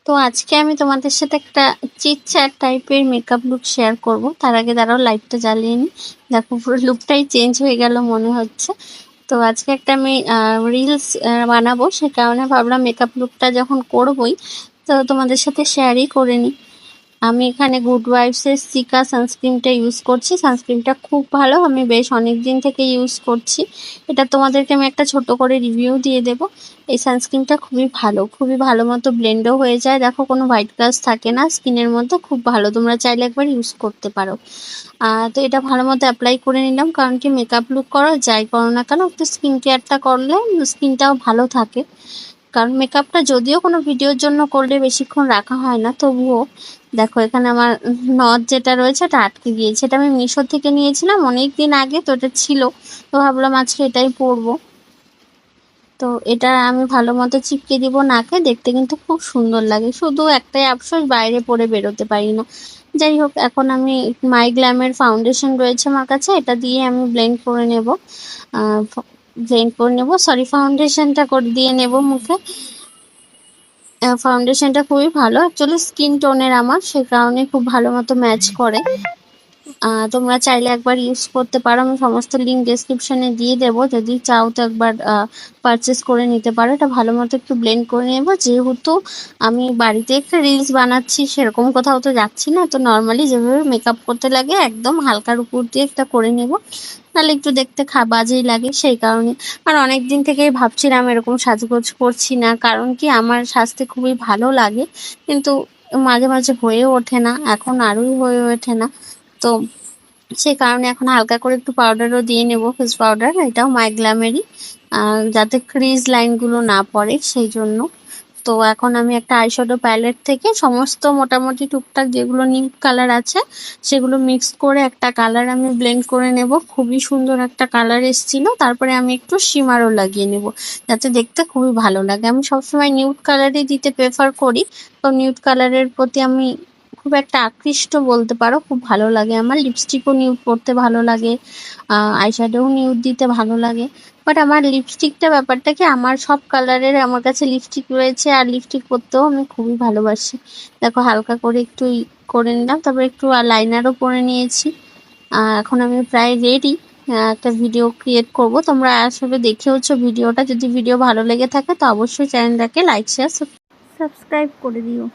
তো আজকে আমি তোমাদের সাথে একটা চিটচ্যাট টাইপের মেকআপ লুক শেয়ার করব। তার আগে দাঁড়াও লাইটটা জ্বালিয়ে নি। দেখো পুরো লুকটাই চেঞ্জ হয়ে গেল মনে হচ্ছে। তো আজকে একটা আমি রিলস বানাবো, সে কারণে ভাবলাম মেকআপ লুকটা যখন করবই তো তোমাদের সাথে শেয়ারই করে নিই। আমি এখানে গুড ওয়াইফসের সিকা সানস্ক্রিনটা ইউজ করছি। সানস্ক্রিনটা খুব ভালো, আমি বেশ অনেক দিন থেকে ইউজ করছি। এটা তোমাদেরকে আমি একটা ছোট করে রিভিউ দিয়ে দেব। এই সানস্ক্রিনটা খুবই ভালো মতো ব্লেন্ডও হয়ে যায়। দেখো কোনো হোয়াইট কাস্ট থাকে না স্কিনের মধ্যে, খুব ভালো, তোমরা চাইলে একবার ইউজ করতে পারো। তো এটা ভালো মতো অ্যাপ্লাই করে নিলাম, কারণ কি মেকআপ লুক করো যাই করো না কেন একটু স্কিন কেয়ারটা করলে স্কিনটাও ভালো থাকে। কারণ মেকআপটা যদিও কোনো ভিডিওর জন্য করলে বেশিক্ষণ রাখা হয় না, তবুও দেখো এখানে আমার নথ যেটা রয়েছে এটা আটকে গিয়েছে। এটা আমি মিশো থেকে নিয়েছিলাম অনেক দিন আগে, তো এটা ছিল, তো ভাবলাম আজকে এটাই পরবো। তো এটা আমি ভালো মতো চিপকে দিব নাকে, দেখতে কিন্তু খুব সুন্দর লাগে। শুধু একটাই আফসোস, বাইরে পরে বেরোতে পারি না। যাই হোক, এখন আমি মাই গ্ল্যামের ফাউন্ডেশন রয়েছে আমার কাছে, এটা দিয়ে আমি ব্লেন্ড করে নেব। ফাউন্ডেশনটা করে দিয়ে নেব মুখে। ফাউন্ডেশনটা খুবই ভালো, অ্যাকচুয়ালি স্কিন টোনের আমার, সে কারণে খুব ভালো মতো ম্যাচ করে। তোমরা চাইলে একবার ইউজ করতে পারো, আমি সমস্ত লিঙ্ক ডেসক্রিপশনে দিয়ে দেবো, যদি চাও তো একবার পারচেস করে নিতে পারো। এটা ভালো মতো একটু ব্লেন্ড করে নেব, যেহেতু আমি বাড়িতে একটা রিলস বানাচ্ছি, সেরকম কোথাও তো যাচ্ছি না, তো নর্মালি যেভাবে মেকআপ করতে লাগে একদম হালকার উপর দিয়ে একটা করে নেব, নাহলে একটু দেখতে বাজেই লাগে, সেই কারণে। আর অনেক দিন থেকেই ভাবছিলাম এরকম সাজগোজ করছি না, কারণ কি আমার স্বাস্থ্যে খুবই ভালো লাগে, কিন্তু মাঝে মাঝে হয়ে ওঠে না, এখন আরোই হয়ে ওঠে না। তো সেই কারণে এখন হালকা করে একটু পাউডারও দিয়ে নেব, ফেস পাউডার, এটাও মাই গ্ল্যামেরই, যাতে ক্রিজ লাইনগুলো না পড়ে সেই জন্য। তো এখন আমি একটা আইশ্যাডো প্যালেট থেকে সমস্ত মোটামুটি টুকটাক যেগুলো নিউড কালার আছে সেগুলো মিক্স করে একটা কালার আমি ব্লেন্ড করে নেব। খুবই সুন্দর একটা কালার এসেছিল। তারপরে আমি একটু শিমারও লাগিয়ে নেব, যাতে দেখতে খুবই ভালো লাগে। আমি সবসময় নিউড কালারই দিতে প্রেফার করি, তো নিউড কালারের প্রতি আমি খুব একটা আকৃষ্ট বলতে পারো, খুব ভালো লাগে আমার। লিপস্টিকও নিউড পরতে ভালো লাগে, আইশ্যাডোও নিউড দিতে ভালো লাগে। বাট আমার লিপস্টিকটা ব্যাপারটা কি, আমার সব কালারের আমার কাছে লিপস্টিক রয়েছে, আর লিপস্টিক পরতেও আমি খুবই ভালোবাসি। দেখো হালকা করে একটু করে নিলাম, তারপরে একটু লাইনারও পরে নিয়েছি। এখন আমি প্রায় রেডি, একটা ভিডিও ক্রিয়েট করব। তোমরা আসলে দেখেওছো ভিডিওটা, যদি ভিডিও ভালো লেগে থাকে তো অবশ্যই চ্যানেলটাকে লাইক শেয়ার সাবস্ক্রাইব করে দিও।